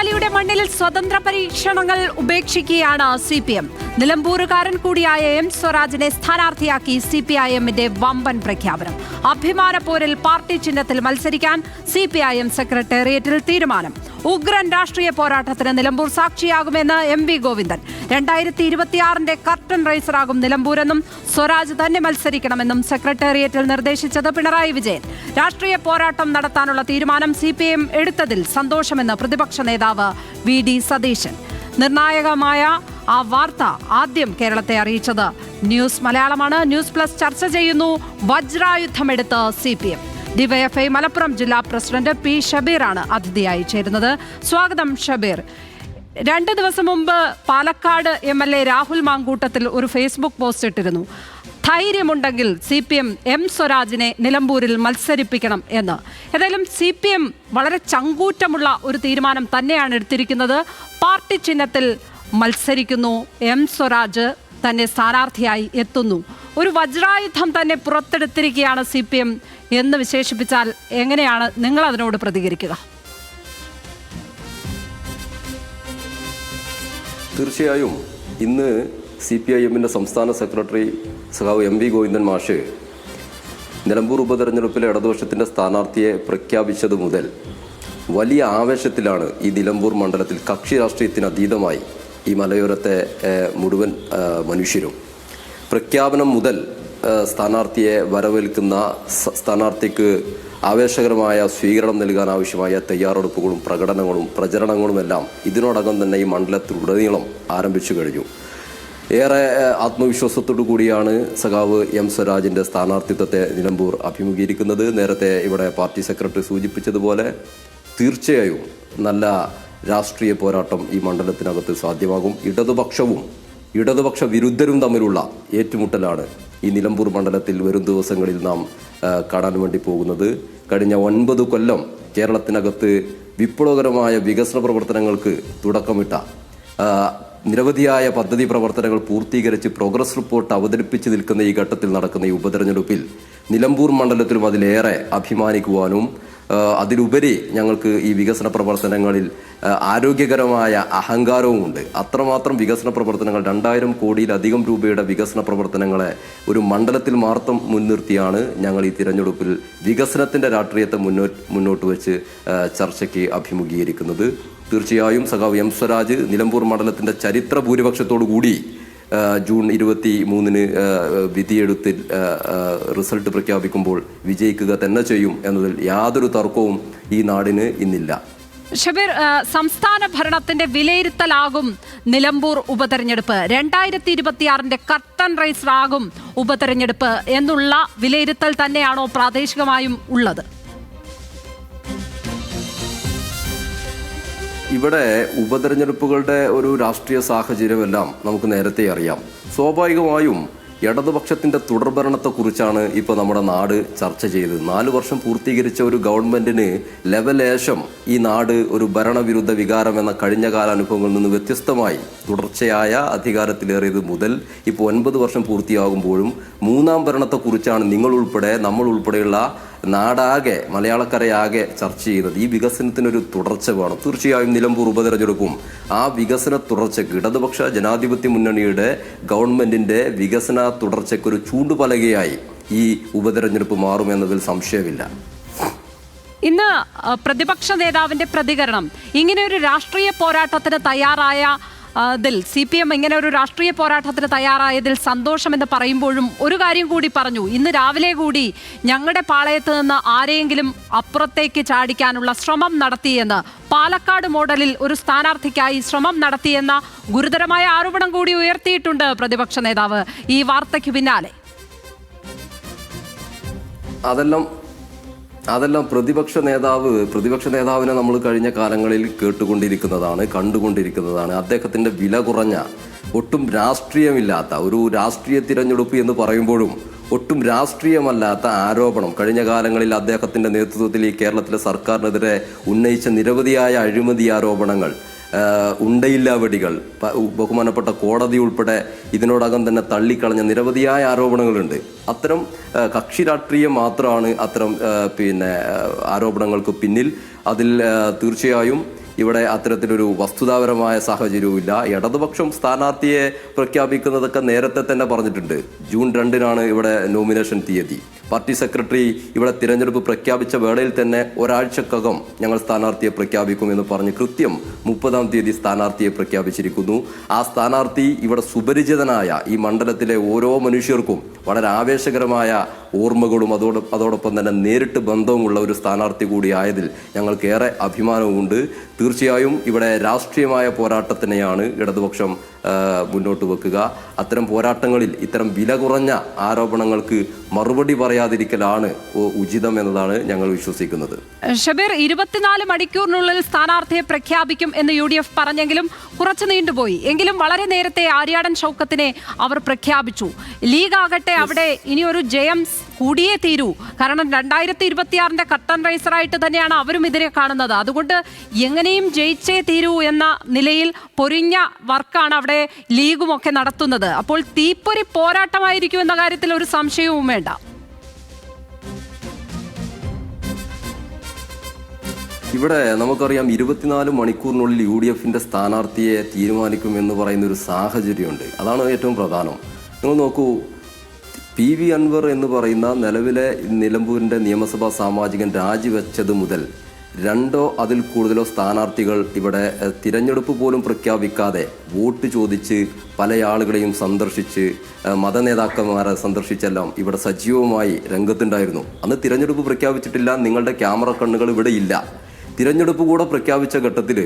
അങ്കമാലിയുടെ മണ്ണിൽ സ്വതന്ത്ര പരീക്ഷണങ്ങൾ ഉപേക്ഷിക്കുകയാണ് CPM. നിലമ്പൂരുകാരൻ കൂടിയായ M. സ്വരാജിനെ സ്ഥാനാർത്ഥിയാക്കി CPIMന്റെ വമ്പൻ പ്രഖ്യാപനം. അഭിമാന പോരിൽ പാർട്ടി ചിഹ്നത്തിൽ മത്സരിക്കാൻ CPIM സെക്രട്ടേറിയറ്റിൽ തീരുമാനം. ഉഗ്രൻ രാഷ്ട്രീയ പോരാട്ടത്തിന് നിലമ്പൂർ സാക്ഷിയാകുമെന്ന് MV ഗോവിന്ദൻ. 2026 കർട്ടൻ റൈസറാകും നിലമ്പൂരെന്നും സ്വരാജ് തന്നെ മത്സരിക്കണമെന്നും സെക്രട്ടേറിയറ്റിൽ നിർദ്ദേശിച്ചത് പിണറായി വിജയൻ. രാഷ്ട്രീയ പോരാട്ടം നടത്താനുള്ള തീരുമാനം CPM എടുത്തതിൽ സന്തോഷമെന്ന് പ്രതിപക്ഷ നേതാവ് VD സതീശൻ. നിർണായകമായ ആ വാർത്ത ആദ്യം കേരളത്തെ അറിയിച്ചത് ന്യൂസ് മലയാളമാണ്. ന്യൂസ് പ്ലസ് ചർച്ച ചെയ്യുന്നു വജ്രായുധമെടുത്ത് CPM. DYFI മലപ്പുറം ജില്ലാ പ്രസിഡന്റ് P. ഷബീറാണ് അതിഥിയായി ചേരുന്നത്. സ്വാഗതം ഷബീർ. 2 ദിവസം മുമ്പ് പാലക്കാട് MLA രാഹുൽ മാങ്കൂട്ടത്തിൽ ഒരു ഫേസ്ബുക്ക് പോസ്റ്റ് ഇട്ടിരുന്നു. ധൈര്യമുണ്ടെങ്കിൽ CPM M. സ്വരാജിനെ നിലമ്പൂരിൽ മത്സരിപ്പിക്കണം എന്ന്. ഏതായാലും CPM വളരെ ചങ്കൂറ്റമുള്ള ഒരു തീരുമാനം തന്നെയാണ് എടുത്തിരിക്കുന്നത്. പാർട്ടി ചിഹ്നത്തിൽ മത്സരിക്കുന്നു. M. സ്വരാജ് തന്നെ സ്ഥാനാർത്ഥിയായി എത്തുന്നു. ഒരു വജ്രായുധം തന്നെ പുറത്തെടുത്തിരിക്കുകയാണ് CPM എന്ന് വിശേഷിപ്പിച്ചാൽ എങ്ങനെയാണ് നിങ്ങൾ അതിനോട് പ്രതികരിക്കുക? തീർച്ചയായും ഇന്ന് CPIMന്റെ സംസ്ഥാന സെക്രട്ടറി സഖാവ് MV ഗോവിന്ദൻ മാഷ് നിലമ്പൂർ ഉപതെരഞ്ഞെടുപ്പിലെ ഇടതുപക്ഷത്തിൻ്റെ സ്ഥാനാർത്ഥിയെ പ്രഖ്യാപിച്ചത് മുതൽ വലിയ ആവേശത്തിലാണ് ഈ നിലമ്പൂർ മണ്ഡലത്തിൽ കക്ഷി രാഷ്ട്രീയത്തിന് അതീതമായി ഈ മലയോരത്തെ മുഴുവൻ മനുഷ്യരും. പ്രഖ്യാപനം മുതൽ സ്ഥാനാർത്ഥിയെ വരവേൽക്കുന്ന സ്ഥാനാർത്ഥിക്ക് ആവേശകരമായ സ്വീകരണം നൽകാൻ ആവശ്യമായ തയ്യാറെടുപ്പുകളും പ്രകടനങ്ങളും പ്രചരണങ്ങളുമെല്ലാം ഇതിനോടകം തന്നെ ഈ മണ്ഡലത്തിലുടനീളം ആരംഭിച്ചു കഴിഞ്ഞു. ഏറെ ആത്മവിശ്വാസത്തോടു കൂടിയാണ് സഖാവ് M. സ്വരാജിൻ്റെ സ്ഥാനാർത്ഥിത്വത്തെ നിലമ്പൂർ അഭിമുഖീകരിക്കുന്നത്. നേരത്തെ ഇവിടെ പാർട്ടി സെക്രട്ടറി സൂചിപ്പിച്ചതുപോലെ തീർച്ചയായും നല്ല രാഷ്ട്രീയ പോരാട്ടം ഈ മണ്ഡലത്തിനകത്ത് സാധ്യമാകും. ഇടതുപക്ഷ വിരുദ്ധരും തമ്മിലുള്ള ഏറ്റുമുട്ടലാണ് ഈ നിലമ്പൂർ മണ്ഡലത്തിൽ വരും ദിവസങ്ങളിൽ നാം കാണാൻ വേണ്ടി പോകുന്നത്. കഴിഞ്ഞ 9 കൊല്ലം കേരളത്തിനകത്ത് വിപ്ലവകരമായ വികസന പ്രവർത്തനങ്ങൾക്ക് തുടക്കമിട്ട നിരവധിയായ പദ്ധതി പ്രവർത്തനങ്ങൾ പൂർത്തീകരിച്ച് പ്രോഗ്രസ് റിപ്പോർട്ട് അവതരിപ്പിച്ച് നിൽക്കുന്ന ഈ ഘട്ടത്തിൽ നടക്കുന്ന ഈ ഉപതെരഞ്ഞെടുപ്പിൽ നിലമ്പൂർ മണ്ഡലത്തിലും അതിലേറെ അഭിമാനിക്കുവാനും അതിലുപരി ഞങ്ങൾക്ക് ഈ വികസന പ്രവർത്തനങ്ങളിൽ ആരോഗ്യകരമായ അഹങ്കാരവുമുണ്ട്. അത്രമാത്രം വികസന പ്രവർത്തനങ്ങൾ 2000 കോടിയിലധികം രൂപയുടെ വികസന പ്രവർത്തനങ്ങളെ ഒരു മണ്ഡലത്തിൽ മാത്രം മുൻനിർത്തിയാണ് ഞങ്ങൾ ഈ തിരഞ്ഞെടുപ്പിൽ വികസനത്തിൻ്റെ രാഷ്ട്രീയത്തെ മുന്നോട്ട് വെച്ച് ചർച്ചയ്ക്ക് അഭിമുഖീകരിക്കുന്നത്. തീർച്ചയായും സഖാവ് M. സ്വരാജ് നിലമ്പൂർ മണ്ഡലത്തിൻ്റെ ചരിത്ര ഭൂരിപക്ഷത്തോടു കൂടി ജൂൺ 23 വിധിയെടുത്ത് റിസൾട്ട് പ്രഖ്യാപിക്കുമ്പോൾ വിജയിക്കുക തന്നെ ചെയ്യും എന്നതിൽ യാതൊരു തർക്കവും ഈ നാടിന് ഇന്നില്ല. ഷബീർ, സംസ്ഥാന ഭരണത്തിന്റെ വിലയിരുത്തലാകും നിലമ്പൂർ ഉപതെരഞ്ഞെടുപ്പ്. 2026 കർട്ടൻ റൈസറാകും ഉപതെരഞ്ഞെടുപ്പ് എന്നുള്ള വിലയിരുത്തൽ തന്നെയാണോ പ്രാദേശികമായും ഉള്ളത്? ഇവിടെ ഉപതെരഞ്ഞെടുപ്പുകളുടെ ഒരു രാഷ്ട്രീയ സാഹചര്യമെല്ലാം നമുക്ക് നേരത്തെ അറിയാം. സ്വാഭാവികമായും ഇടതുപക്ഷത്തിൻ്റെ തുടർഭരണത്തെക്കുറിച്ചാണ് ഇപ്പോൾ നമ്മുടെ നാട് ചർച്ച ചെയ്തത്. 4 വർഷം പൂർത്തീകരിച്ച ഒരു ഗവൺമെൻറ്റിന് ലെവലേശം ഈ നാട് ഒരു ഭരണവിരുദ്ധ വികാരം എന്ന കഴിഞ്ഞകാല അനുഭവങ്ങളിൽ നിന്ന് വ്യത്യസ്തമായി തുടർച്ചയായ അധികാരത്തിലേറിയത് മുതൽ ഇപ്പോൾ 9 വർഷം പൂർത്തിയാകുമ്പോഴും 3ാം ഭരണത്തെക്കുറിച്ചാണ് നമ്മൾ ഉൾപ്പെടെയുള്ള നാടാകെ മലയാളക്കരയാകെ ചർച്ച ചെയ്യുന്നത്. ഈ വികസനത്തിനൊരു തുടർച്ച വേണം. തീർച്ചയായും നിലമ്പൂർ ഉപതെരഞ്ഞെടുപ്പും ആ വികസന തുടർച്ചയ്ക്ക് ഇടതുപക്ഷ ജനാധിപത്യ മുന്നണിയുടെ ഗവൺമെൻറ്റിൻ്റെ വികസന തുടർച്ചയ്ക്കൊരു ചൂണ്ടുപലകയായി ഈ ഉപതെരഞ്ഞെടുപ്പ് മാറുമെന്നതിൽ സംശയമില്ല. ഇന്ന് പ്രതിപക്ഷ നേതാവിന്റെ പ്രതികരണം ഇങ്ങനെ ഒരു രാഷ്ട്രീയ പോരാട്ടത്തിന് തയ്യാറായ CPM ഇങ്ങനെ ഒരു രാഷ്ട്രീയ പോരാട്ടത്തിന് തയ്യാറായതിൽ സന്തോഷമെന്ന് പറയുമ്പോഴും ഒരു കാര്യം കൂടി പറഞ്ഞു. ഇന്ന് രാവിലെ കൂടി ഞങ്ങളുടെ പാളയത്ത് നിന്ന് ആരെയെങ്കിലും അപ്പുറത്തേക്ക് ചാടിക്കാനുള്ള ശ്രമം നടത്തിയെന്ന്, പാലക്കാട് മോഡലിൽ ഒരു സ്ഥാനാർത്ഥിക്കായി ശ്രമം നടത്തിയെന്ന ഗുരുതരമായ ആരോപണം കൂടി ഉയർത്തിയിട്ടുണ്ട് പ്രതിപക്ഷ നേതാവ് ഈ വാർത്തയ്ക്ക് പിന്നാലെ. അതെല്ലാം പ്രതിപക്ഷ നേതാവിനെ നമ്മൾ കഴിഞ്ഞ കാലങ്ങളിൽ കണ്ടുകൊണ്ടിരിക്കുന്നതാണ്. അദ്ദേഹത്തിൻ്റെ വില കുറഞ്ഞ, ഒട്ടും രാഷ്ട്രീയമില്ലാത്ത ഒരു രാഷ്ട്രീയ തിരഞ്ഞെടുപ്പ് എന്ന് പറയുമ്പോഴും ഒട്ടും രാഷ്ട്രീയമല്ലാത്ത ആരോപണം കഴിഞ്ഞ കാലങ്ങളിൽ അദ്ദേഹത്തിൻ്റെ നേതൃത്വത്തിൽ ഈ കേരളത്തിലെ സർക്കാരിനെതിരെ ഉന്നയിച്ച നിരവധിയായ അഴിമതി ആരോപണങ്ങൾ, ഉണ്ടയില്ലാ വെടികൾ, ബഹുമാനപ്പെട്ട കോടതി ഉൾപ്പെടെ ഇതിനോടകം തന്നെ തള്ളിക്കളഞ്ഞ നിരവധിയായ ആരോപണങ്ങളുണ്ട്. അത്തരം കക്ഷി രാഷ്ട്രീയം മാത്രമാണ് അത്തരം ആരോപണങ്ങൾക്ക് പിന്നിൽ. അതിൽ തീർച്ചയായും ഇവിടെ അത്തരത്തിലൊരു വസ്തുതാപരമായ സാഹചര്യവും ഇല്ല. ഇടതുപക്ഷം സ്ഥാനാർത്ഥിയെ പ്രഖ്യാപിക്കുന്നതൊക്കെ നേരത്തെ തന്നെ പറഞ്ഞിട്ടുണ്ട്. ജൂൺ 2-നാണ് ഇവിടെ നോമിനേഷൻ തീയതി. പാർട്ടി സെക്രട്ടറി ഇവിടെ തിരഞ്ഞെടുപ്പ് പ്രഖ്യാപിച്ച വേളയിൽ തന്നെ ഒരാഴ്ചക്കകം ഞങ്ങൾ സ്ഥാനാർത്ഥിയെ പ്രഖ്യാപിക്കുമെന്ന് പറഞ്ഞ് കൃത്യം 30-ാം തീയതി സ്ഥാനാർത്ഥിയെ പ്രഖ്യാപിച്ചിരിക്കുന്നു. ആ സ്ഥാനാർത്ഥി ഇവിടെ സുപരിചിതനായ ഈ മണ്ഡലത്തിലെ ഓരോ മനുഷ്യർക്കും വളരെ ആവേശകരമായ ഓർമ്മകളും അതോടൊപ്പം തന്നെ നേരിട്ട് ബന്ധവുമുള്ള ഒരു സ്ഥാനാർത്ഥി കൂടിയായതിൽ ഞങ്ങൾക്കേറെ അഭിമാനവുമുണ്ട്. തീർച്ചയായും ഇവിടെ രാഷ്ട്രീയമായ പോരാട്ടത്തിനെയാണ് ഇടതുപക്ഷം മുന്നോട്ട് വെക്കുക. അത്തരം പോരാട്ടങ്ങളിൽ ഇത്തരം വില കുറഞ്ഞ ആരോപണങ്ങൾക്ക് മറുപടി പറയാതിരിക്കലാണ് ഉചിതം എന്നതാണ് ഞങ്ങൾ വിശ്വസിക്കുന്നത്. ഷബീർ, 24 മണിക്കൂറിനുള്ളിൽ സ്ഥാനാർത്ഥിയെ പ്രഖ്യാപിക്കും എന്ന് UDF പറഞ്ഞെങ്കിലും കുറച്ച് നീണ്ടുപോയി. എങ്കിലും വളരെ നേരത്തെ ആര്യാടൻ ഷൗക്കത്തിനെ അവർ പ്രഖ്യാപിച്ചു. ലീഗ് ആകട്ടെ അവിടെ ഇനിയൊരു ജയം കൂടിയേ തീരൂ. കാരണം 2026 കർട്ടൻ റൈസറായിട്ട് തന്നെയാണ് അവരും ഇതിനെ കാണുന്നത്. അതുകൊണ്ട് എങ്ങനെയും ജയിച്ചേ തീരൂ എന്ന നിലയിൽ പൊരിഞ്ഞ വർക്കാണ് അവിടെ ലീഗുമൊക്കെ നടത്തുന്നത്. അപ്പോൾ തീപ്പൊരി പോരാട്ടമായിരിക്കും എന്ന കാര്യത്തിൽ ഒരു സംശയവും വേണ്ട. ഇവിടെ നമുക്കറിയാം 24 മണിക്കൂറിനുള്ളിൽ UDFന്റെ സ്ഥാനാർത്ഥിയെ തീരുമാനിക്കും എന്ന് പറയുന്ന ഒരു സാഹചര്യമുണ്ട്. അതാണ് ഏറ്റവും പ്രധാനം. നിങ്ങൾ നോക്കൂ, PV അൻവർ എന്ന് പറയുന്ന നിലവിലെ നിലമ്പൂരിൻ്റെ നിയമസഭാ സാമാജികൻ രാജിവെച്ചത് മുതൽ 2 അതിൽ കൂടുതലോ സ്ഥാനാർത്ഥികൾ ഇവിടെ തിരഞ്ഞെടുപ്പ് പോലും പ്രഖ്യാപിക്കാതെ വോട്ട് ചോദിച്ച് പല ആളുകളെയും സന്ദർശിച്ച് മതനേതാക്കന്മാരെ സന്ദർശിച്ചെല്ലാം ഇവിടെ സജീവമായി രംഗത്തുണ്ടായിരുന്നു. അന്ന് തിരഞ്ഞെടുപ്പ് പ്രഖ്യാപിച്ചിട്ടില്ല, നിങ്ങളുടെ ക്യാമറ കണ്ണുകൾ ഇവിടെ ഇല്ല. തിരഞ്ഞെടുപ്പ് കൂടെ പ്രഖ്യാപിച്ച ഘട്ടത്തിൽ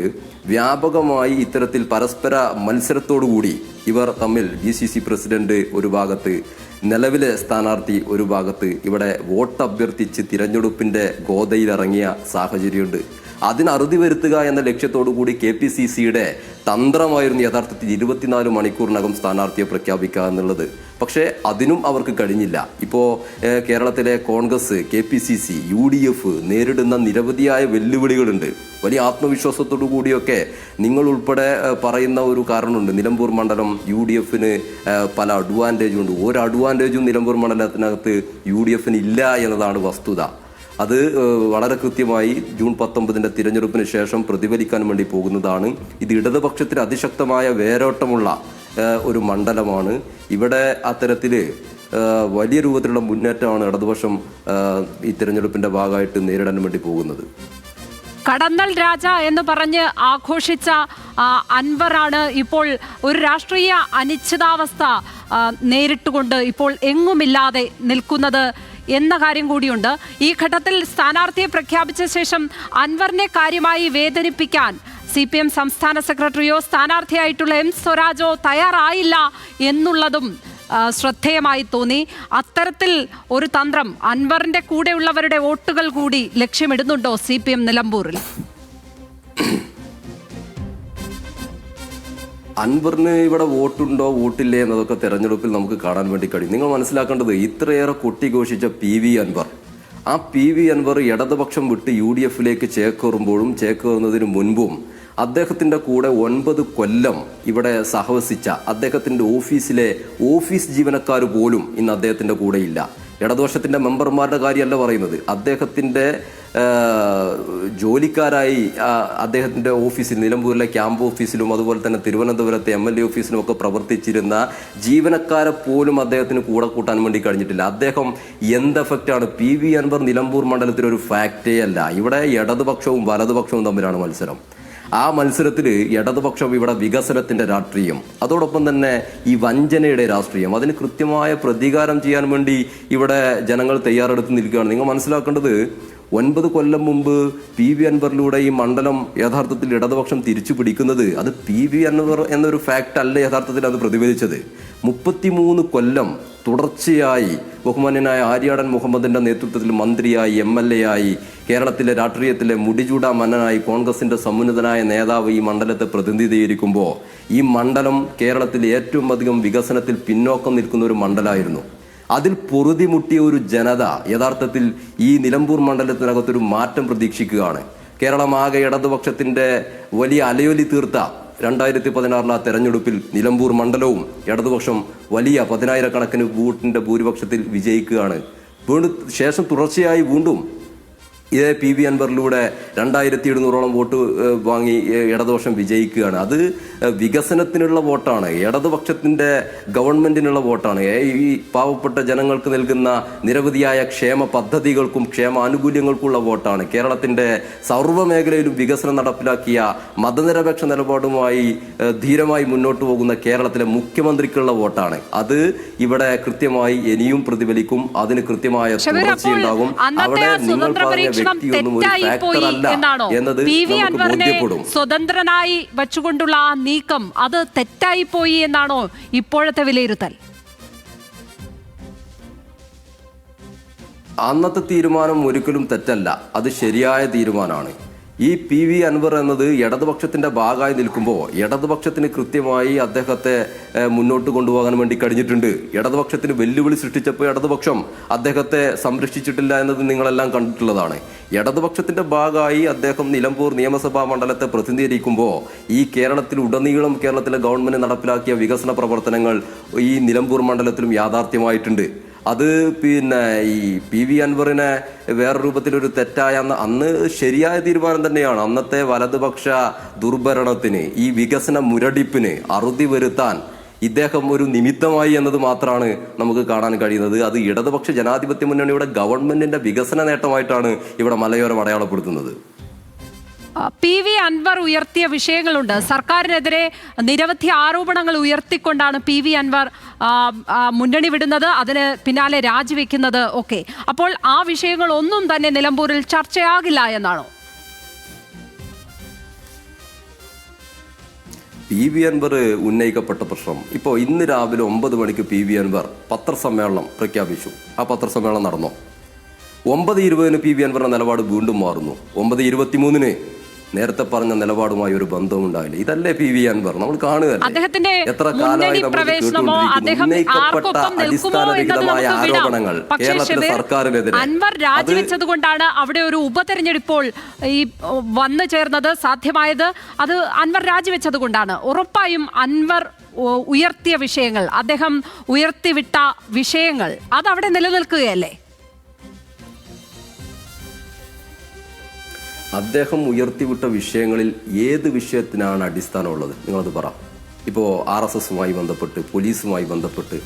വ്യാപകമായി ഇത്തരത്തിൽ പരസ്പര മത്സരത്തോടുകൂടി ഇവർ തമ്മിൽ DCC പ്രസിഡന്റ് ഒരു ഭാഗത്ത്, നിലവിലെ സ്ഥാനാർത്ഥി ഒരു ഭാഗത്ത് ഇവിടെ വോട്ട് അഭ്യർത്ഥിച്ച് തിരഞ്ഞെടുപ്പിൻ്റെ ഗോതയിലിറങ്ങിയ സാഹചര്യമുണ്ട്. അതിന് അറുതി വരുത്തുക എന്ന ലക്ഷ്യത്തോടു കൂടി KPCCയുടെ തന്ത്രമായിരുന്നു യഥാർത്ഥത്തിൽ 24 മണിക്കൂറിനകം സ്ഥാനാർത്ഥിയെ പ്രഖ്യാപിക്കുക എന്നുള്ളത്. പക്ഷേ അതിനും അവർക്ക് കഴിഞ്ഞില്ല. ഇപ്പോൾ കേരളത്തിലെ കോൺഗ്രസ്, KPCC, UDF നേരിടുന്ന നിരവധിയായ വെല്ലുവിളികളുണ്ട്. വലിയ ആത്മവിശ്വാസത്തോടു കൂടിയൊക്കെ നിങ്ങൾ ഉൾപ്പെടെ പറയുന്ന ഒരു കാരണമുണ്ട്. നിലമ്പൂർ മണ്ഡലം UDFന് പല അഡ്വാൻറ്റേജും ഉണ്ട്. ഒരു അഡ്വാൻറ്റേജും നിലമ്പൂർ മണ്ഡലത്തിനകത്ത് UDFന് ഇല്ല എന്നതാണ് വസ്തുത. അത് വളരെ കൃത്യമായി ജൂൺ 19 തിരഞ്ഞെടുപ്പിന് ശേഷം പ്രതിഫലിക്കാൻ വേണ്ടി പോകുന്നതാണ്. ഇത് ഇടതുപക്ഷത്തിന് അതിശക്തമായ വേരോട്ടമുള്ള ഒരു മണ്ഡലമാണ്. ഇവിടെ അത്തരത്തിൽ വലിയ രൂപത്തിലുള്ള മുന്നേറ്റമാണ് ഇടതുപക്ഷം ഈ തിരഞ്ഞെടുപ്പിൻ്റെ ഭാഗമായിട്ട് നേരിടാൻ വേണ്ടി പോകുന്നത്. കടന്നൽ രാജ എന്ന് പറഞ്ഞ് ആഘോഷിച്ച അൻവറാണ് ഇപ്പോൾ ഒരു രാഷ്ട്രീയ അനിശ്ചിതാവസ്ഥ നേരിട്ടുകൊണ്ട് ഇപ്പോൾ എങ്ങുമില്ലാതെ നിൽക്കുന്നത് എന്ന കാര്യം കൂടിയുണ്ട്. ഈ ഘട്ടത്തിൽ സ്ഥാനാർത്ഥിയെ പ്രഖ്യാപിച്ച ശേഷം അൻവറിനെ കാര്യമായി വേദനിപ്പിക്കാൻ CPM സംസ്ഥാന സെക്രട്ടറിയോ സ്ഥാനാർത്ഥിയായിട്ടുള്ള M സ്വരാജോ തയ്യാറായില്ല എന്നുള്ളതും ശ്രദ്ധേയമായി തോന്നി. അത്തരത്തിൽ ഒരു തന്ത്രം അൻവറിന്റെ കൂടെയുള്ളവരുടെ വോട്ടുകൾ കൂടി ലക്ഷ്യമിടുന്നുണ്ടോ CPM നിലമ്പൂരിൽ? അൻവറിന് ഇവിടെ വോട്ടുണ്ടോ വോട്ടില്ലേ എന്നതൊക്കെ തെരഞ്ഞെടുപ്പിൽ നമുക്ക് കാണാൻ വേണ്ടി കഴിയും. നിങ്ങൾ മനസ്സിലാക്കേണ്ടത് ഇത്രയേറെ കൊട്ടിഘോഷിച്ച PV അൻവർ, ആ PV അൻവർ ഇടതുപക്ഷം വിട്ട് UDFലേക്ക് ചേക്കേറുമ്പോഴും ചേക്കേറുന്നതിന് മുൻപും അദ്ദേഹത്തിൻ്റെ കൂടെ 9 കൊല്ലം ഇവിടെ സഹവസിച്ച അദ്ദേഹത്തിൻ്റെ ഓഫീസിലെ ഓഫീസ് ജീവനക്കാർ പോലും ഇന്ന് അദ്ദേഹത്തിൻ്റെ കൂടെയില്ല. ഇടതുപക്ഷത്തിൻ്റെ മെമ്പർമാരുടെ കാര്യമല്ല പറയുന്നത്, അദ്ദേഹത്തിൻ്റെ ജോലിക്കാരായി അദ്ദേഹത്തിൻ്റെ ഓഫീസിൽ, നിലമ്പൂരിലെ ക്യാമ്പ് ഓഫീസിലും അതുപോലെ തന്നെ തിരുവനന്തപുരത്തെ MLA ഓഫീസിലും ഒക്കെ പ്രവർത്തിച്ചിരുന്ന ജീവനക്കാരെ പോലും അദ്ദേഹത്തിന് കൂടെ കൂട്ടാൻ വേണ്ടി കഴിഞ്ഞിട്ടില്ല. അദ്ദേഹം എന്ത് എഫക്റ്റാണ്? PV അൻവർ നിലമ്പൂർ മണ്ഡലത്തിലൊരു ഫാക്ടേ അല്ല. ഇവിടെ ഇടതുപക്ഷവും വലതുപക്ഷവും തമ്മിലാണ് മത്സരം. ആ മത്സരത്തിൽ ഇടതുപക്ഷം ഇവിടെ വികസനത്തിൻ്റെ രാഷ്ട്രീയം, അതോടൊപ്പം തന്നെ ഈ വഞ്ചനയുടെ രാഷ്ട്രീയം, അതിന് കൃത്യമായ പ്രതികാരം ചെയ്യാൻ വേണ്ടി ഇവിടെ ജനങ്ങൾ തയ്യാറെടുത്ത് നിൽക്കുകയാണ്. നിങ്ങൾ മനസ്സിലാക്കേണ്ടത് 9 കൊല്ലം മുമ്പ് PV അൻവറിലൂടെ ഈ മണ്ഡലം യഥാർത്ഥത്തിൽ ഇടതുപക്ഷം തിരിച്ചു പിടിക്കുന്നത് അത് PV അൻവർ എന്നൊരു ഫാക്റ്റ് അല്ല യഥാർത്ഥത്തിൽ അത് പ്രതിഫലിച്ചത്. 33 കൊല്ലം തുടർച്ചയായി ബഹുമാന്യനായ ആര്യാടൻ മുഹമ്മദിൻ്റെ നേതൃത്വത്തിൽ മന്ത്രിയായി, MLA ആയി, കേരളത്തിലെ രാഷ്ട്രീയത്തിലെ മുടിചൂട മന്നനായി, കോൺഗ്രസിൻ്റെ സമുന്നതനായ നേതാവ് ഈ മണ്ഡലത്തെ പ്രതിനിധീകരിക്കുമ്പോൾ ഈ മണ്ഡലം കേരളത്തിൽ ഏറ്റവും അധികം വികസനത്തിൽ പിന്നോക്കം നിൽക്കുന്ന ഒരു മണ്ഡലമായിരുന്നു. അതിൽ പൊറുതിമുട്ടിയ ഒരു ജനത യഥാർത്ഥത്തിൽ ഈ നിലമ്പൂർ മണ്ഡലത്തിനകത്തൊരു മാറ്റം പ്രതീക്ഷിക്കുകയാണ്. കേരളമാകെ ഇടതുപക്ഷത്തിൻ്റെ വലിയ അലയൊലി തീർത്ത 2016 തെരഞ്ഞെടുപ്പിൽ നിലമ്പൂർ മണ്ഡലവും ഇടതുപക്ഷം വലിയ 10,000 വോട്ടിൻ്റെ ഭൂരിപക്ഷത്തിൽ വിജയിക്കുകയാണ്. ശേഷം തുടർച്ചയായി വീണ്ടും ഇതേ PV അൻവറിലൂടെ 2700ഓളം വോട്ട് വാങ്ങി ഇടതുപക്ഷം വിജയിക്കുകയാണ്. അത് വികസനത്തിനുള്ള വോട്ടാണ്, ഇടതുപക്ഷത്തിന്റെ ഗവൺമെന്റിനുള്ള വോട്ടാണ്. ഈ പാവപ്പെട്ട ജനങ്ങൾക്ക് നൽകുന്ന നിരവധിയായ ക്ഷേമ പദ്ധതികൾക്കും ക്ഷേമ ആനുകൂല്യങ്ങൾക്കുള്ള വോട്ടാണ്. കേരളത്തിന്റെ സർവ്വമേഖലയിലും വികസനം നടപ്പിലാക്കിയ മതനിരപേക്ഷ നിലപാടുമായി ധീരമായി മുന്നോട്ട് പോകുന്ന കേരളത്തിലെ മുഖ്യമന്ത്രിക്കുള്ള വോട്ടാണ്. അത് ഇവിടെ കൃത്യമായി ഇനിയും പ്രതിഫലിക്കും. അതിന് കൃത്യമായ തുടർച്ചയുണ്ടാകും. അവിടെ നിങ്ങൾ പറഞ്ഞ സ്വതന്ത്രനായി വെച്ചുകൊണ്ടുള്ള ആ നീക്കം അത് തെറ്റായി പോയി എന്നാണോ ഇപ്പോഴത്തെ വിലയിരുത്തൽ? അന്നത്തെ തീരുമാനം ഒരിക്കലും തെറ്റല്ല, അത് ശരിയായ തീരുമാനമാണ്. ഈ PV അൻവർ എന്നത് ഇടതുപക്ഷത്തിന്റെ ഭാഗമായി നിൽക്കുമ്പോൾ ഇടതുപക്ഷത്തിന് കൃത്യമായി അദ്ദേഹത്തെ മുന്നോട്ട് കൊണ്ടുപോകാൻ വേണ്ടി കഴിഞ്ഞിട്ടുണ്ട്. ഇടതുപക്ഷത്തിന് വെല്ലുവിളി സൃഷ്ടിച്ചപ്പോൾ ഇടതുപക്ഷം അദ്ദേഹത്തെ സംരക്ഷിച്ചിട്ടില്ല എന്നത് നിങ്ങളെല്ലാം കണ്ടിട്ടുള്ളതാണ്. ഇടതുപക്ഷത്തിന്റെ ഭാഗമായി അദ്ദേഹം നിലമ്പൂർ നിയമസഭാ മണ്ഡലത്തെ പ്രതിനിധീകരിക്കുമ്പോൾ ഈ കേരളത്തിലുടനീളം കേരളത്തിലെ ഗവൺമെന്റ് നടപ്പിലാക്കിയ വികസന പ്രവർത്തനങ്ങൾ ഈ നിലമ്പൂർ മണ്ഡലത്തിലും യാഥാർത്ഥ്യമായിട്ടുണ്ട്. അത് പിന്നെ ഈ PV അൻവറിനെ വേറെ രൂപത്തിലൊരു തെറ്റായ അന്ന് ശരിയായ തീരുമാനം തന്നെയാണ്. അന്നത്തെ വലതുപക്ഷ ദുർഭരണത്തിന്, ഈ വികസന മുരടിപ്പിന് അറുതി വരുത്താൻ ഇദ്ദേഹം ഒരു നിമിത്തമായി എന്നത് മാത്രമാണ് നമുക്ക് കാണാൻ കഴിയുന്നത്. അത് ഇടതുപക്ഷ ജനാധിപത്യ മുന്നണിയുടെ ഗവൺമെന്റിന്റെ വികസന നേട്ടമായിട്ടാണ് ഇവിടെ മലയോരം അടയാളപ്പെടുത്തുന്നത്. PV അൻവർ ഉയർത്തിയ വിഷയങ്ങളുണ്ട്. സർക്കാരിനെതിരെ നിരവധി ആരോപണങ്ങൾ ഉയർത്തിക്കൊണ്ടാണ് PV അൻവർ മുന്നണി വിടുന്നത്, അതിന് പിന്നാലെ രാജിവെക്കുന്നത് ഒക്കെ. അപ്പോൾ ആ വിഷയങ്ങൾ ഒന്നും തന്നെ നിലമ്പൂരിൽ ചർച്ചയാകില്ല എന്നാണോ? PV അൻവർ ഉന്നയിക്കപ്പെട്ട പ്രശ്നം ഇപ്പോൾ ഇന്ന് രാവിലെ 9 മണിക്ക് PV അൻവർ പത്രസമ്മേളനം പ്രഖ്യാപിച്ചു. ആ പത്രസമ്മേളനം നടന്നു. 9:20 PV അൻവറിന്റെ നിലപാട് വീണ്ടും മാറുന്നു. 9:23 നേരത്തെ പറഞ്ഞ നിലപാടുമായി ഒരു ബന്ധവും ഉണ്ടായില്ല. ഇതല്ലേ PV അൻവർ നമ്മൾ കാണുകയല്ലേ? എത്ര കാലമായി അടിസ്ഥാനരഹിതമായ ആരോപണങ്ങൾ കേരളത്തിലെ സർക്കാരിനെതിരെ. അൻവർ രാജിവെച്ചത് കൊണ്ടാണ് അവിടെ ഒരു ഉപതെരഞ്ഞെടുപ്പോൾ ഈ വന്നു ചേർന്നത് സാധ്യമായത്. അത് അൻവർ രാജിവെച്ചത് കൊണ്ടാണ്. ഉറപ്പായും അൻവർ ഉയർത്തിയ വിഷയങ്ങൾ, അദ്ദേഹം ഉയർത്തിവിട്ട വിഷയങ്ങൾ അതവിടെ നിലനിൽക്കുകയല്ലേ? അദ്ദേഹം ഉയർത്തിവിട്ട വിഷയങ്ങളിൽ ഏത് വിഷയത്തിനാണ് അടിസ്ഥാനമുള്ളത്? നിങ്ങളത് പറ. ഇപ്പോൾ RSSുമായി ബന്ധപ്പെട്ട്, പോലീസുമായി ബന്ധപ്പെട്ട്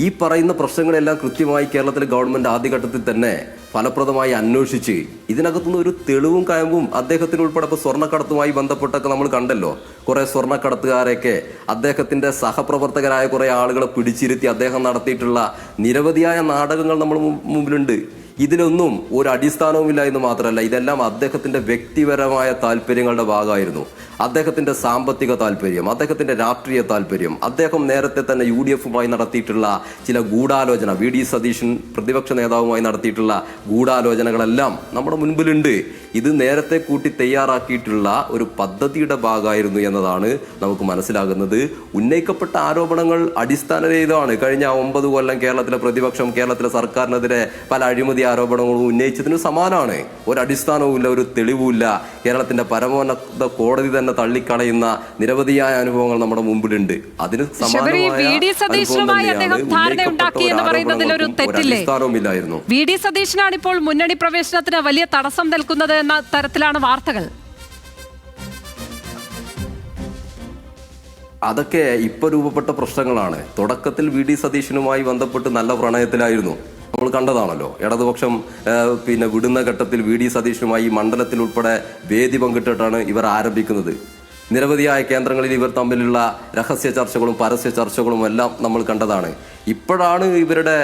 ഈ പറയുന്ന പ്രശ്നങ്ങളെല്ലാം കൃത്യമായി കേരളത്തിലെ ഗവൺമെന്റ് ആദ്യഘട്ടത്തിൽ തന്നെ ഫലപ്രദമായി അന്വേഷിച്ച് ഇതിനകത്തുനിന്ന് ഒരു തെളിവും കയമ്പും അദ്ദേഹത്തിന് ഉൾപ്പെടെ ഇപ്പോൾ സ്വർണ്ണക്കടത്തുമായി ബന്ധപ്പെട്ടൊക്കെ നമ്മൾ കണ്ടല്ലോ. കുറെ സ്വർണ്ണക്കടത്തുകാരെയൊക്കെ അദ്ദേഹത്തിന്റെ സഹപ്രവർത്തകരായ കുറെ ആളുകളെ പിടിച്ചിരുത്തി അദ്ദേഹം നടത്തിയിട്ടുള്ള നിരവധിയായ നാടകങ്ങൾ നമ്മൾ മുമ്പിലുണ്ട്. ഇതിലൊന്നും ഒരു അടിസ്ഥാനവുമില്ല എന്ന് മാത്രമല്ല, ഇതെല്ലാം അദ്ദേഹത്തിന്റെ വ്യക്തിപരമായ താല്പര്യങ്ങളുടെ ഭാഗമായിരുന്നു. അദ്ദേഹത്തിന്റെ സാമ്പത്തിക താല്പര്യം, അദ്ദേഹത്തിന്റെ രാഷ്ട്രീയ താല്പര്യം, അദ്ദേഹം നേരത്തെ തന്നെ UDFുമായി നടത്തിയിട്ടുള്ള ചില ഗൂഢാലോചന, VD സതീശൻ പ്രതിപക്ഷ നേതാവുമായി നടത്തിയിട്ടുള്ള ഗൂഢാലോചനകളെല്ലാം നമ്മുടെ മുൻപിലുണ്ട്. ഇത് നേരത്തെ കൂട്ടി തയ്യാറാക്കിയിട്ടുള്ള ഒരു പദ്ധതിയുടെ ഭാഗമായിരുന്നു എന്നതാണ് നമുക്ക് മനസ്സിലാകുന്നത്. ഉന്നയിക്കപ്പെട്ട ആരോപണങ്ങൾ അടിസ്ഥാനരഹിതമാണ്. കഴിഞ്ഞ 9 കൊല്ലം കേരളത്തിലെ പ്രതിപക്ഷം കേരളത്തിലെ സർക്കാരിനെതിരെ പല അഴിമതി ആരോപണങ്ങളും ഉന്നയിച്ചതിന് സമാനമാണ്. ഒരു അടിസ്ഥാനവുമില്ല, ഒരു തെളിവുമില്ല. കേരളത്തിന്റെ പരമോന്നത കോടതി തന്നെ തള്ളിക്കളയുന്ന നിരവധിയായ അനുഭവങ്ങൾ നമ്മുടെ മുമ്പിലുണ്ട്. അതിന് അടിസ്ഥാനവുമില്ലായിരുന്നു. VD സതീശനാണ് ഇപ്പോൾ മുന്നണി പ്രവേശനത്തിന് വലിയ തടസ്സം നിൽക്കുന്നത് എന്ന തരത്തിലാണ് വാർത്തകൾ. അതൊക്കെ ഇപ്പൊ രൂപപ്പെട്ട പ്രശ്നങ്ങളാണ്. തുടക്കത്തിൽ VD സതീശനുമായി ബന്ധപ്പെട്ട് നല്ല പ്രണയത്തിലായിരുന്നു, നമ്മൾ കണ്ടതാണല്ലോ. ഇടതുപക്ഷം പിന്നെ വിടുന്ന ഘട്ടത്തിൽ VD സതീശനുമായി മണ്ഡലത്തിൽ ഉൾപ്പെടെ വേദി പങ്കിട്ടിട്ടാണ് ഇവർ ആരംഭിക്കുന്നത്. നിരവധിയായ കേന്ദ്രങ്ങളിൽ ഇവർ തമ്മിലുള്ള രഹസ്യ ചർച്ചകളും പരസ്യ ചർച്ചകളും എല്ലാം നമ്മൾ കണ്ടതാണ്. ഇപ്പോഴാണ് ഇവരുടെ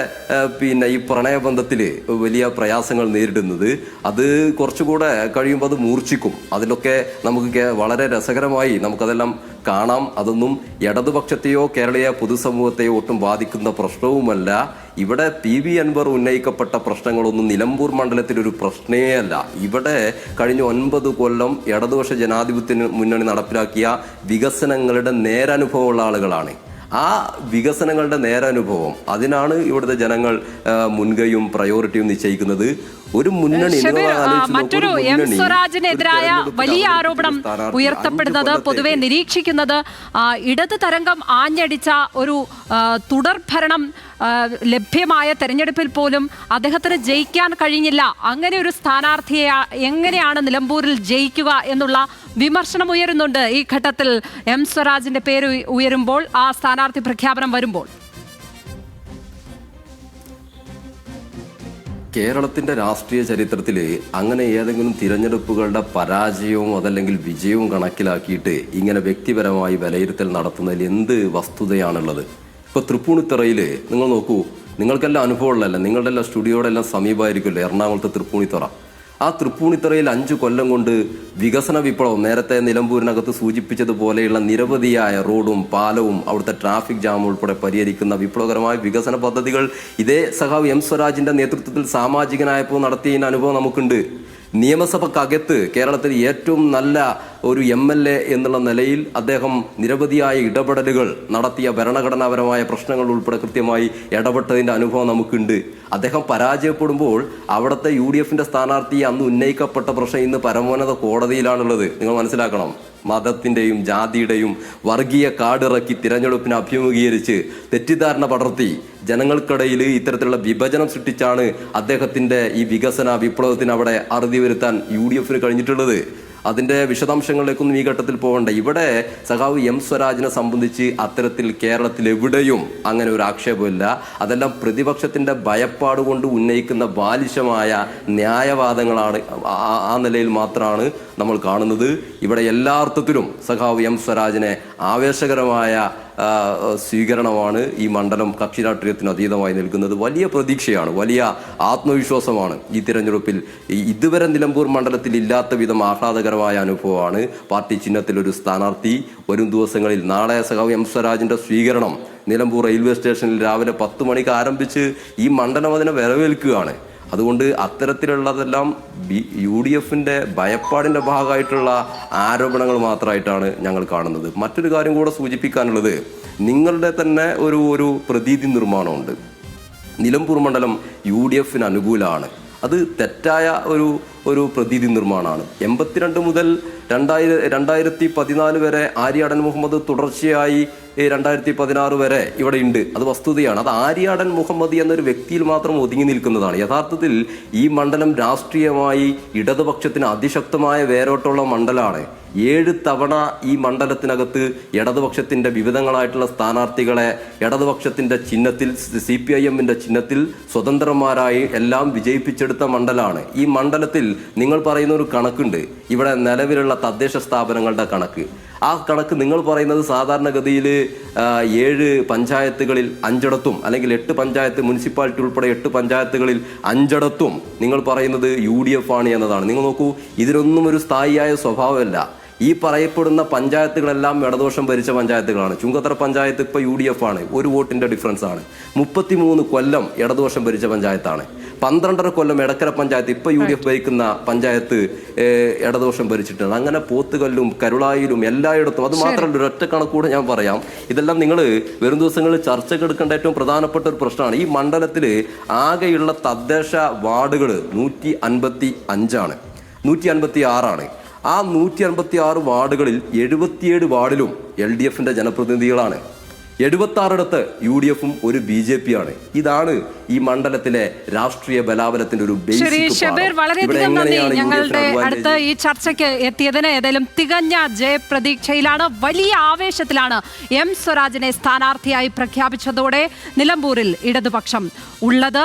പിന്നെ ഈ പ്രണയബന്ധത്തിൽ വലിയ പ്രയാസങ്ങൾ നേരിടുന്നത്. അത് കുറച്ചുകൂടെ കഴിയുമ്പോൾ അത് മൂർച്ഛിക്കും. അതിലൊക്കെ നമുക്ക് വളരെ രസകരമായി നമുക്കതെല്ലാം കാണാം. അതൊന്നും ഇടതുപക്ഷത്തെയോ കേരളീയ പൊതുസമൂഹത്തെയോ ഒട്ടും ബാധിക്കുന്ന പ്രശ്നവുമല്ല. ഇവിടെ PV അൻവർ ഉന്നയിക്കപ്പെട്ട പ്രശ്നങ്ങളൊന്നും നിലമ്പൂർ മണ്ഡലത്തിൽ ഒരു പ്രശ്നമേ അല്ല. ഇവിടെ കഴിഞ്ഞ 9 കൊല്ലം ഇടതുപക്ഷ ജനാധിപത്യ മുന്നണി നടപ്പിലാക്കിയ വികസനങ്ങളുടെ നേരനുഭവമുള്ള ആളുകളാണ്. ആ വികസനങ്ങളുടെ നേരനുഭവം, അതിനാണ് ഇവിടുത്തെ ജനങ്ങൾ മുൻകൈയും പ്രയോറിറ്റിയും നിശ്ചയിക്കുന്നത്. ഒരു മുന്നണി മറ്റൊരു എം സ്വരാജിനെതിരായ വലിയ ആരോപണം ഉയർത്തപ്പെടുന്നത്, പൊതുവെ നിരീക്ഷിക്കുന്നത്, ഇടത് തരംഗം ആഞ്ഞടിച്ച ഒരു തുടർഭരണം ലഭ്യമായ തെരഞ്ഞെടുപ്പിൽ പോലും അദ്ദേഹത്തിന് ജയിക്കാൻ കഴിഞ്ഞില്ല. അങ്ങനെ ഒരു സ്ഥാനാർത്ഥിയെ എങ്ങനെയാണ് നിലമ്പൂരിൽ ജയിക്കുക എന്നുള്ള വിമർശനം ഉയരുന്നുണ്ട് ഈ ഘട്ടത്തിൽ. എം സ്വരാജിന്റെ പേര് ഉയരുമ്പോൾ, ആ സ്ഥാനാർത്ഥി പ്രഖ്യാപനം വരുമ്പോൾ. കേരളത്തിൻ്റെ രാഷ്ട്രീയ ചരിത്രത്തിൽ അങ്ങനെ ഏതെങ്കിലും തിരഞ്ഞെടുപ്പുകളുടെ പരാജയവും അതല്ലെങ്കിൽ വിജയവും കണക്കിലാക്കിയിട്ട് ഇങ്ങനെ വ്യക്തിപരമായി വിലയിരുത്തൽ നടത്തുന്നതിൽ എന്ത് വസ്തുതയാണുള്ളത്? ഇപ്പോൾ തൃപ്പൂണിത്തുറയിൽ നിങ്ങൾ നോക്കൂ, നിങ്ങൾക്കെല്ലാം അനുഭവമുള്ളതല്ല, നിങ്ങളുടെ എല്ലാം സ്റ്റുഡിയോയുടെ എല്ലാം സമീപമായിരിക്കുമല്ലോ എറണാകുളത്തെ തൃപ്പൂണിത്തുറ. ആ തൃപ്പൂണിത്തുറയിൽ 5 കൊല്ലം കൊണ്ട് വികസന വിപ്ലവം, നേരത്തെ നിലമ്പൂരിനകത്ത് സൂചിപ്പിച്ചതുപോലെയുള്ള നിരവധിയായ റോഡും പാലവും അവിടുത്തെ ട്രാഫിക് ജാം ഉൾപ്പെടെ പരിഹരിക്കുന്ന വിപ്ലവകരമായ വികസന പദ്ധതികൾ ഇതേ സഖാവ് എം സ്വരാജിന്റെ നേതൃത്വത്തിൽ സാമാജികനായപ്പോൾ നടത്തിയതിന് അനുഭവം നമുക്കുണ്ട്. നിയമസഭക്കകത്ത് കേരളത്തിൽ ഏറ്റവും നല്ല ഒരു MLA എന്നുള്ള നിലയിൽ അദ്ദേഹം നിരവധിയായ ഇടപെടലുകൾ നടത്തിയ, ഭരണഘടനാപരമായ പ്രശ്നങ്ങൾ ഉൾപ്പെടെ കൃത്യമായി ഇടപെട്ടതിൻ്റെ അനുഭവം നമുക്കുണ്ട്. അദ്ദേഹം പരാജയപ്പെടുമ്പോൾ അവിടുത്തെ UDFന്റെ സ്ഥാനാർത്ഥി അന്ന് ഉന്നയിക്കപ്പെട്ട പ്രശ്നം ഇന്ന് പരമോന്നത കോടതിയിലാണുള്ളത്. നിങ്ങൾ മനസ്സിലാക്കണം. മതത്തിൻ്റെയും ജാതിയുടെയും വർഗീയ കാടിറക്കി തിരഞ്ഞെടുപ്പിനെ അഭിമുഖീകരിച്ച് തെറ്റിദ്ധാരണ പടർത്തി ജനങ്ങൾക്കിടയിൽ ഇത്തരത്തിലുള്ള വിഭജനം സൃഷ്ടിച്ചാണ് അദ്ദേഹത്തിൻ്റെ ഈ വികസന വിപ്ലവത്തിന് അവിടെ അറുതി വരുത്താൻ UDFന് കഴിഞ്ഞിട്ടുള്ളത്. അതിൻ്റെ വിശദാംശങ്ങളിലേക്കൊന്നും ഈ ഘട്ടത്തിൽ പോകണ്ട. ഇവിടെ സഖാവ് എം സ്വരാജിനെ സംബന്ധിച്ച് അത്തരത്തിൽ കേരളത്തിൽ എവിടെയും അങ്ങനെ ഒരു ആക്ഷേപമില്ല. അതെല്ലാം പ്രതിപക്ഷത്തിൻ്റെ ഭയപ്പാട് കൊണ്ട് ഉന്നയിക്കുന്ന ബാലിശമായ ന്യായവാദങ്ങളാണ്. ആ നിലയിൽ മാത്രമാണ് നമ്മൾ കാണുന്നത്. ഇവിടെ എല്ലാ അർത്ഥത്തിലും സഖാവ് എം സ്വരാജിനെ ആവേശകരമായ സ്വീകരണമാണ് ഈ മണ്ഡലം കക്ഷി രാഷ്ട്രീയത്തിന് അതീതമായി നിൽക്കുന്നത്. വലിയ പ്രതീക്ഷയാണ്, വലിയ ആത്മവിശ്വാസമാണ് ഈ തിരഞ്ഞെടുപ്പിൽ. ഇതുവരെ നിലമ്പൂർ മണ്ഡലത്തിൽ ഇല്ലാത്ത വിധം ആഹ്ലാദകരമായ അനുഭവമാണ്. പാർട്ടി ചിഹ്നത്തിൽ ഒരു സ്ഥാനാർത്ഥി വരും ദിവസങ്ങളിൽ. നാളെ സഖാവ് എം സ്വരാജിന്റെ സ്വീകരണം നിലമ്പൂർ റെയിൽവേ സ്റ്റേഷനിൽ രാവിലെ 10 മണിക്ക് ആരംഭിച്ച് ഈ മണ്ഡലം അതിനെ വരവേൽക്കുകയാണ്. അതുകൊണ്ട് അത്തരത്തിലുള്ളതെല്ലാം UDFന്റെ ഭയപ്പാടിൻ്റെ ഭാഗമായിട്ടുള്ള ആരോപണങ്ങൾ മാത്രമായിട്ടാണ് ഞങ്ങൾ കാണുന്നത്. മറ്റൊരു കാര്യം കൂടെ സൂചിപ്പിക്കാനുള്ളത്, നിങ്ങളുടെ തന്നെ ഒരു പ്രതീതി നിർമ്മാണമുണ്ട്. നിലമ്പൂർ മണ്ഡലം UDFന് അനുകൂലമാണ്. അത് തെറ്റായ ഒരു പ്രതീതി നിർമ്മാണമാണ്. 82 മുതൽ 2014 വരെ ആര്യാടൻ മുഹമ്മദ് തുടർച്ചയായി 2016 വരെ ഇവിടെ ഉണ്ട്. അത് വസ്തുതയാണ്. അത് ആര്യാടൻ മുഹമ്മദ് എന്നൊരു വ്യക്തിയിൽ മാത്രം ഒതുങ്ങി നിൽക്കുന്നതാണ്. യഥാർത്ഥത്തിൽ ഈ മണ്ഡലം രാഷ്ട്രീയമായി ഇടതുപക്ഷത്തിന് അതിശക്തമായ വേരോട്ടമുള്ള മണ്ഡലമാണ്. 7 തവണ ഈ മണ്ഡലത്തിനകത്ത് ഇടതുപക്ഷത്തിൻ്റെ വിവിധങ്ങളായിട്ടുള്ള സ്ഥാനാർത്ഥികളെ ഇടതുപക്ഷത്തിൻ്റെ ചിഹ്നത്തിൽ, CPIMന്റെ ചിഹ്നത്തിൽ സ്വതന്ത്രന്മാരായി എല്ലാം വിജയിപ്പിച്ചെടുത്ത മണ്ഡലമാണ്. ഈ മണ്ഡലത്തിൽ നിങ്ങൾ പറയുന്ന ഒരു കണക്കുണ്ട്, ഇവിടെ നിലവിലുള്ള തദ്ദേശ സ്ഥാപനങ്ങളുടെ കണക്ക്. ആ കണക്ക് നിങ്ങൾ പറയുന്നത് സാധാരണഗതിയിൽ 7 പഞ്ചായത്തുകളിൽ 5 അല്ലെങ്കിൽ 8 പഞ്ചായത്ത്, മുനിസിപ്പാലിറ്റി ഉൾപ്പെടെ 8 പഞ്ചായത്തുകളിൽ 5 നിങ്ങൾ പറയുന്നത് UDF ആണ് എന്നതാണ്. നിങ്ങൾ നോക്കൂ, ഇതിനൊന്നും ഒരു സ്ഥായിയായ സ്വഭാവമല്ല. ഈ പറയപ്പെടുന്ന പഞ്ചായത്തുകളെല്ലാം ഇടതുപക്ഷം ഭരിച്ച പഞ്ചായത്തുകളാണ്. ചുങ്കത്തറ പഞ്ചായത്ത് ഇപ്പോൾ UDF ആണ്, 1 വോട്ടിൻ്റെ ഡിഫറൻസ് ആണ്. 33 കൊല്ലം ഇടതുപക്ഷം ഭരിച്ച പഞ്ചായത്താണ്. 12.5 കൊല്ലം എടക്കര പഞ്ചായത്ത്, ഇപ്പോൾ UDF ഭരിക്കുന്ന പഞ്ചായത്ത് ഇടതുപക്ഷം ഭരിച്ചിട്ടുണ്ട്. അങ്ങനെ പോത്തുകല്ലും കരുളായിലും എല്ലായിടത്തും. അത് മാത്രമല്ല, ഒരൊറ്റ കണക്കൂടെ ഞാൻ പറയാം. ഇതെല്ലാം നിങ്ങൾ വരും ദിവസങ്ങളിൽ ചർച്ചക്കെടുക്കേണ്ട ഏറ്റവും പ്രധാനപ്പെട്ട ഒരു പ്രശ്നമാണ്. ഈ മണ്ഡലത്തിൽ ആകെയുള്ള തദ്ദേശ വാർഡുകൾ 155ആണ്, 156ആണ്. ആ 156 വാർഡുകളിൽ 77 വാർഡിലും LDFന്റെ ജനപ്രതിനിധികളാണ്. 76 UDFും ഒരു BJP ആണ്. ഇതാണ് ഈ മണ്ഡലത്തിലെ രാഷ്ട്രീയ ബലാബലത്തിന്റെ ഒരു വളരെയധികം നന്ദി. ഞങ്ങളുടെ അടുത്ത് ഈ ചർച്ചയ്ക്ക് എത്തിയതിന് ഏതായാലും തികഞ്ഞ ജയപ്രതീക്ഷയിലാണ്, വലിയ ആവേശത്തിലാണ് എം സ്വരാജിനെ സ്ഥാനാർത്ഥിയായി പ്രഖ്യാപിച്ചതോടെ നിലമ്പൂരിൽ ഇടതുപക്ഷം ഉള്ളത്.